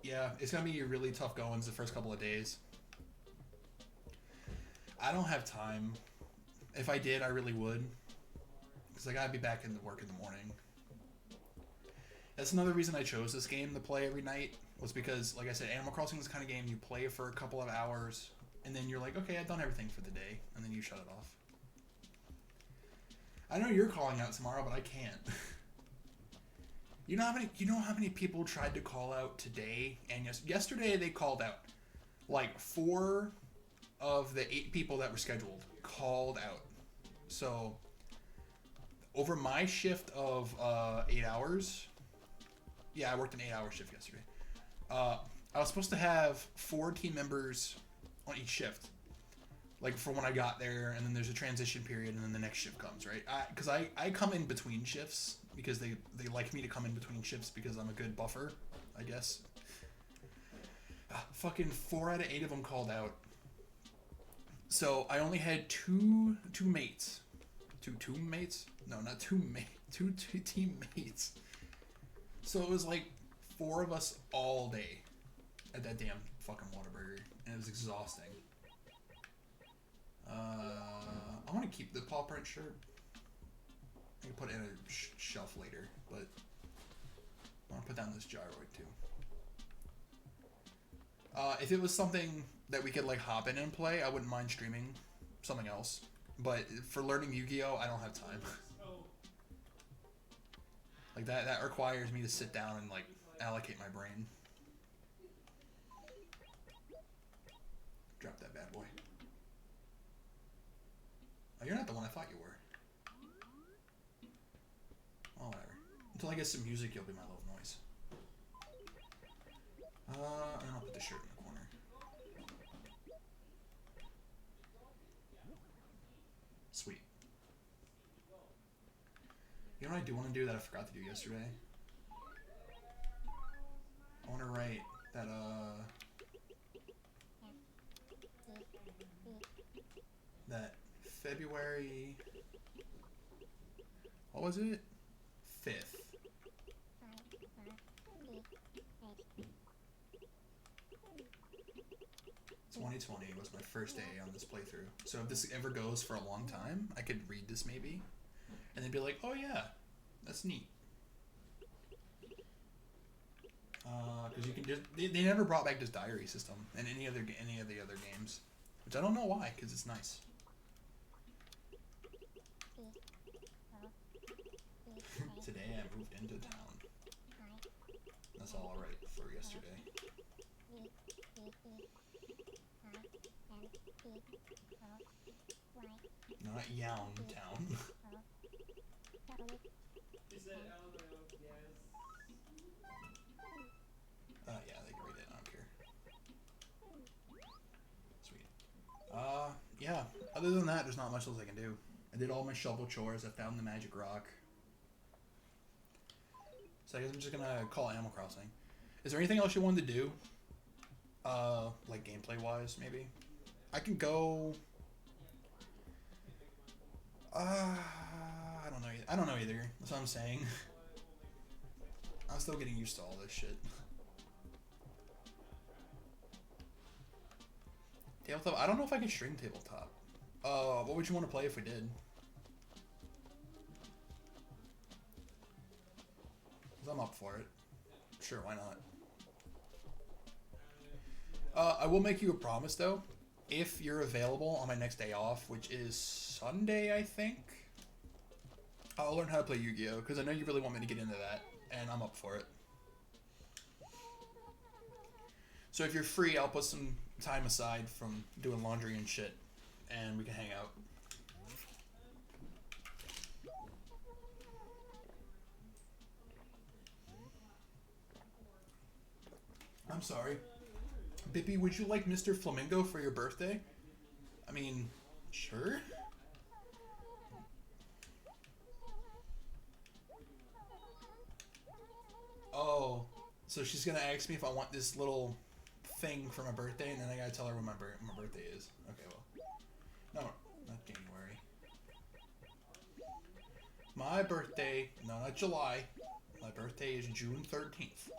yeah, it's gonna be really tough goings the first couple of days. I don't have time. If I did, I really would, because I gotta be back into work in the morning. That's another reason I chose this game to play every night. Was because, like I said, Animal Crossing is the kind of game you play for a couple of hours, and then you're like, okay, I've done everything for the day, and then you shut it off. I know you're calling out tomorrow, but I can't. You know how many people tried to call out today, and yesterday they called out. Like 4 of the 8 people that were scheduled called out. So over my shift of 8 hours, yeah, I worked an 8-hour shift yesterday. I was supposed to have 4 team members on each shift, like for when I got there, and then there's a transition period, and then the next shift comes, right? Because I come in between shifts because they like me to come in between shifts because I'm a good buffer, I guess. Fucking 4 out of 8 of them called out. So I only had two mates. Two mates? No, not two mates. Two teammates. So it was like 4 of us all day at that damn fucking Whataburger, and it was exhausting. I want to keep the paw print shirt. I can put it in a shelf later, but I want to put down this gyroid too. If it was something that we could like hop in and play, I wouldn't mind streaming something else. But for learning Yu-Gi-Oh, I don't have time. Like that requires me to sit down and like allocate my brain. Drop that bad boy. Oh, you're not the one I thought you were. Oh, whatever. Until I get some music, you'll be my little noise. And I'll put the shirt in the corner. Sweet. You know what I do want to do that I forgot to do yesterday? I want to write that, that February... What was it? 5th. 2020 was my first day on this playthrough. So if this ever goes for a long time, I could read this maybe, and then be like, oh yeah, that's neat. Because you can just they never brought back this diary system in any of the other games, which I don't know why, because it's nice. Today I moved into town. That's all I'll write for yesterday. Not Yown Town. Yeah, they can read it. I don't care. Sweet. Yeah. Other than that, there's not much else I can do. I did all my shovel chores. I found the magic rock. So I guess I'm just gonna call Animal Crossing. Is there anything else you wanted to do? Like gameplay wise, maybe? I can go... I don't know. I don't know either. That's what I'm saying. I'm still getting used to all this shit. Tabletop? I don't know if I can stream tabletop. What would you want to play if we did? 'Cause I'm up for it. Sure, why not? I will make you a promise, though. If you're available on my next day off, which is Sunday, I think, I'll learn how to play Yu-Gi-Oh! Because I know you really want me to get into that, and I'm up for it. So if you're free, I'll put some time aside from doing laundry and shit, and we can hang out. I'm sorry. Bippy, would you like Mr. Flamingo for your birthday? I mean, sure. Oh, so she's gonna ask me if I want this little thing for my birthday, and then I gotta tell her when my birthday is. Okay, well, no, not January. My birthday, no, not July. My birthday is June 13th.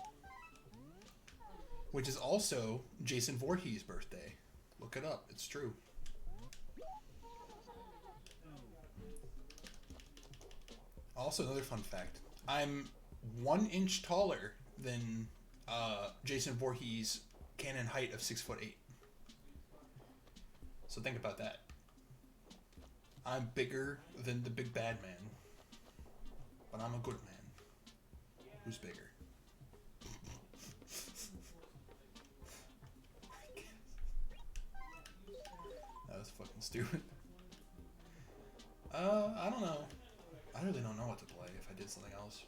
Which is also Jason Voorhees' birthday. Look it up. It's true. Also, another fun fact. I'm 1 inch taller than Jason Voorhees' canon height of 6'8". So think about that. I'm bigger than the big bad man. But I'm a good man. Who's bigger? That was fucking stupid. I don't know. I really don't know what to play if I did something else.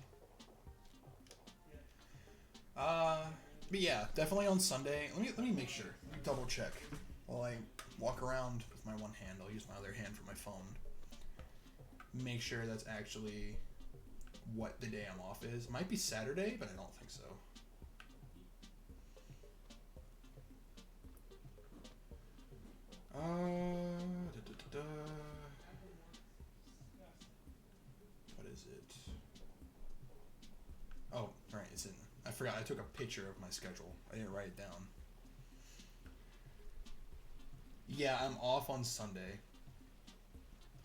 But yeah, definitely on Sunday. Let me make sure. Let me double check while I walk around with my one hand. I'll use my other hand for my phone. Make sure that's actually what the day I'm off is. Might be Saturday, but I don't think so. What is it? Oh, right, it's in. I forgot. I took a picture of my schedule. I didn't write it down. Yeah, I'm off on Sunday.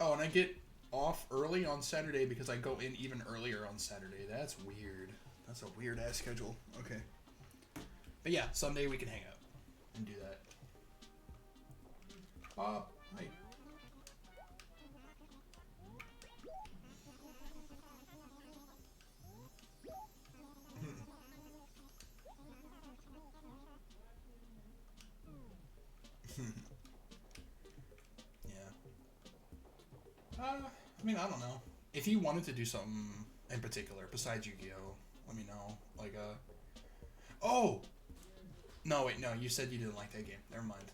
Oh, and I get off early on Saturday because I go in even earlier on Saturday. That's weird. That's a weird ass schedule. Okay. But yeah, Sunday we can hang out and do that. Hi. Yeah. I mean, I don't know. If you wanted to do something in particular besides Yu-Gi-Oh, let me know. Like, oh! No, wait, no, you said you didn't like that game. Never mind.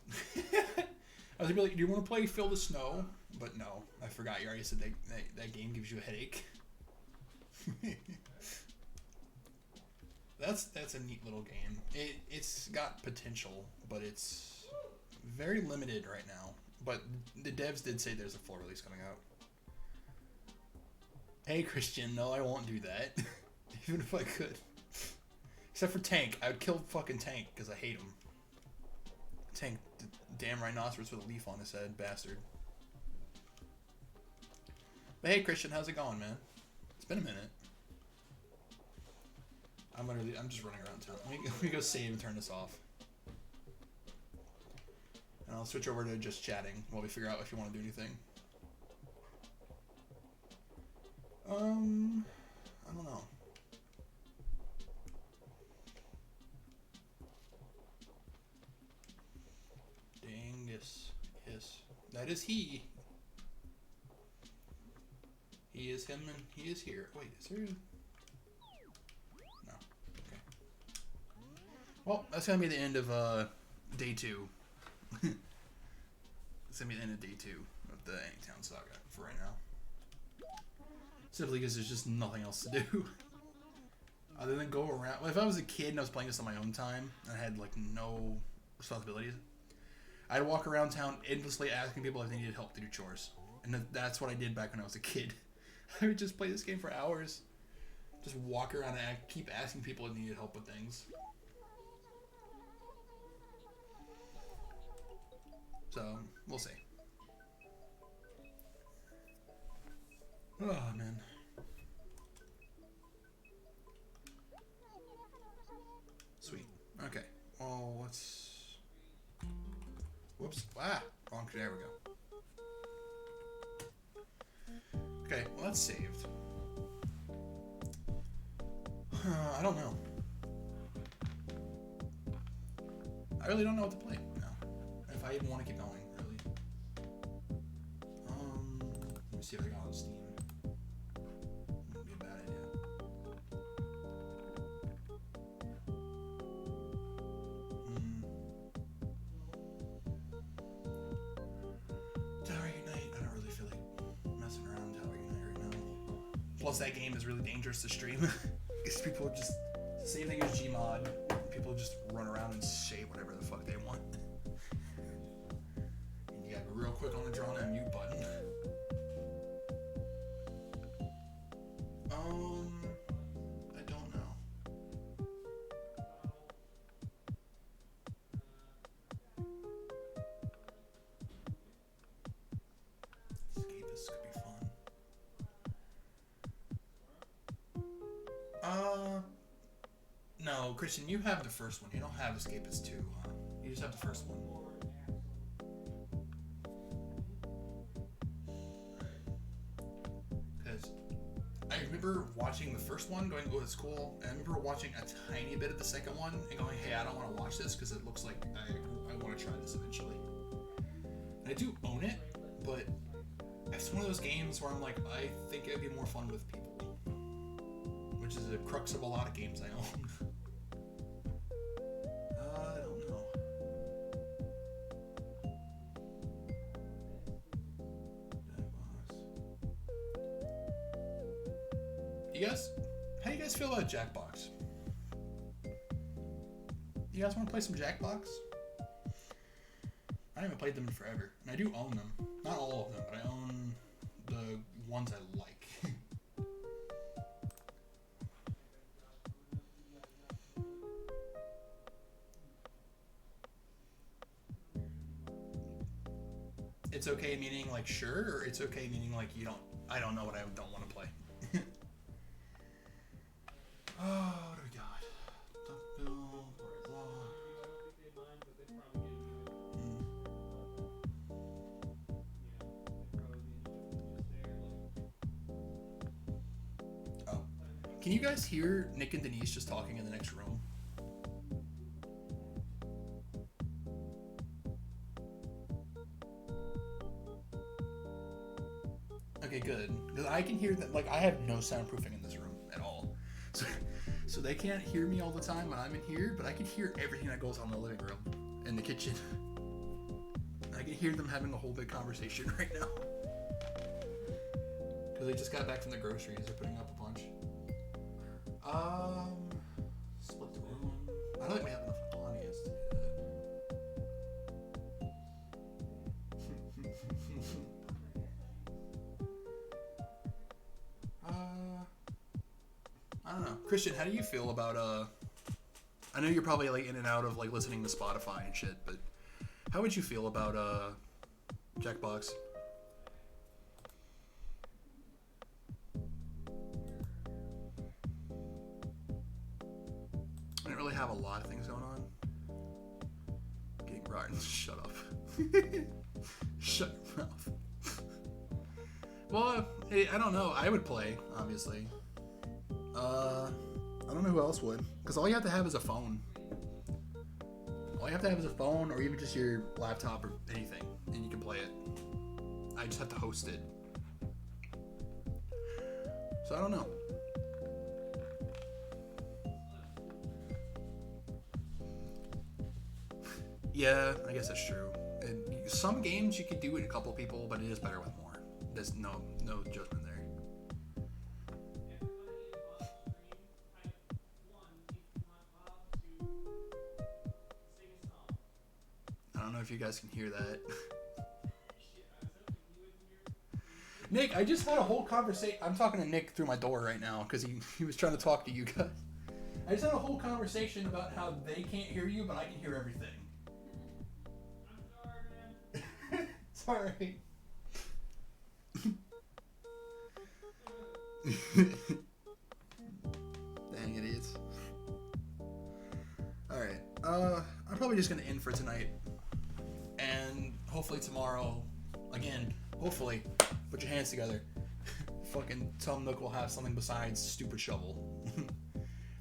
I was gonna be like, do you want to play Fill the Snow? But no, I forgot. You already said that game gives you a headache. That's a neat little game. It's got potential, but it's very limited right now. But the devs did say there's a full release coming out. Hey Christian, no, I won't do that. Even if I could. Except for Tank. I would kill fucking Tank because I hate him. Tank, the damn rhinoceros with a leaf on his head, bastard. But hey Christian, how's it going, man? It's been a minute. I'm just running around town. Let me go save and turn this off. And I'll switch over to just chatting while we figure out if you want to do anything. I don't know. Dingus. Yes. That is he. He is him and he is here. Wait, is there... No. Okay. Well, that's gonna be the end of, day 2. It's gonna be the end of day 2 of the Anytown Saga for right now. Simply because there's just nothing else to do. Other than go around. Well, if I was a kid and I was playing this on my own time, and I had, like, no responsibilities, I'd walk around town endlessly asking people if they needed help to do chores. And that's what I did back when I was a kid. I would just play this game for hours. Just walk around and keep asking people if they needed help with things. So we'll see. Oh man. Sweet. Okay. Well, let's. Whoops. Ah, wrong. There we go. Okay. Well, that's saved. I don't know. I really don't know what to play now. If I even want to keep going, really. Let me see if I got on Steam. Wouldn't be a bad idea. Tower Unite. I don't really feel like messing around Tower Unite right now. Plus, that game is really dangerous to stream. Because people just same thing as Gmod. People just run around and say whatever the fuck they want. And you gotta go real quick on the draw and mute button. I don't know. Escapist could be fun. No, Christian, you have the first one. You don't have Escapist 2, huh? You just have the first one. Because I remember watching the first one, going to go to school, and I remember watching a tiny bit of the second one and going, hey, I don't want to watch this because it looks like I want to try this eventually. And I do own it, but it's one of those games where I'm like, I think it'd be more fun with people. Which is the crux of a lot of games I own. I don't know. How do you guys feel about Jackbox? You guys want to play some Jackbox? I haven't played them in forever, and I do own them. Not all of them, but I own the ones I like. It's okay meaning like sure, or it's okay meaning like I don't know what I don't want to play. Oh, what do we got? Duckbill, Oh. Can you guys hear Nick and Denise just talking in the next room? Okay, good. Because I can hear that, like, I have no soundproofing in this room at all. So they can't hear me all the time when I'm in here, but I can hear everything that goes on in the living room and the kitchen. I can hear them having a whole big conversation right now. Because they just got back from the groceries. They're putting up a bunch. Split the room. I don't think we have enough audience to do that. I don't know. Christian, how do you feel about I know you're probably like in and out of like listening to Spotify and shit, but how would you feel about Jackbox? I didn't really have a lot of things going on. Getting rotten. Shut up. Shut your mouth. Well, I don't know. I would play, obviously. I don't know who else would. Because all you have to have is a phone. All you have to have is a phone or even just your laptop or anything. And you can play it. I just have to host it. So I don't know. Yeah, I guess that's true. And some games you could do it a couple people, but it is better with more. There's no judgment there. I don't know if you guys can hear that. Nick, I just had a whole conversation. I'm talking to Nick through my door right now because he was trying to talk to you guys. I just had a whole conversation about how they can't hear you, but I can hear everything. I'm sorry, man. Sorry. Dang idiots. Alright, I'm probably just gonna end for tonight. And hopefully tomorrow, again, hopefully, put your hands together. Fucking Tom Nook will have something besides stupid shovel. And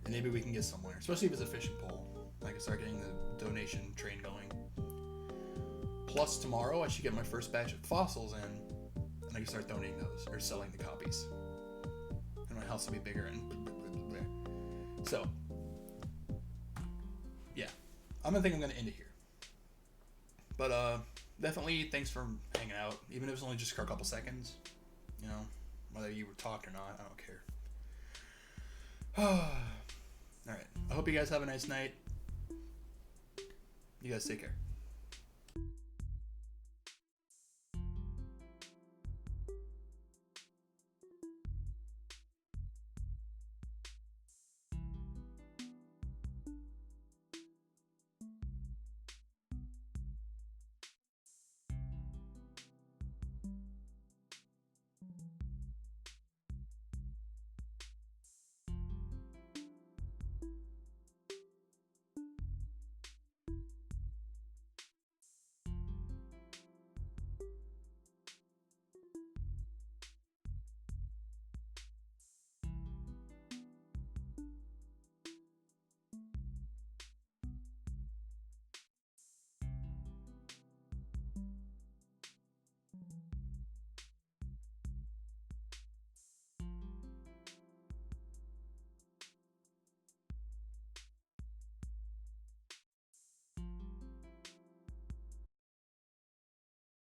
maybe we can get somewhere. Especially if it's a fishing pole. I can start getting the donation train going. Plus tomorrow I should get my first batch of fossils in. And I can start donating those. Or selling the copies. And my house will be bigger and so. Yeah. I'm gonna end it here. But definitely thanks for hanging out. Even if it's only just for a couple seconds. You know, whether you were talked or not, I don't care. Alright. I hope you guys have a nice night. You guys take care.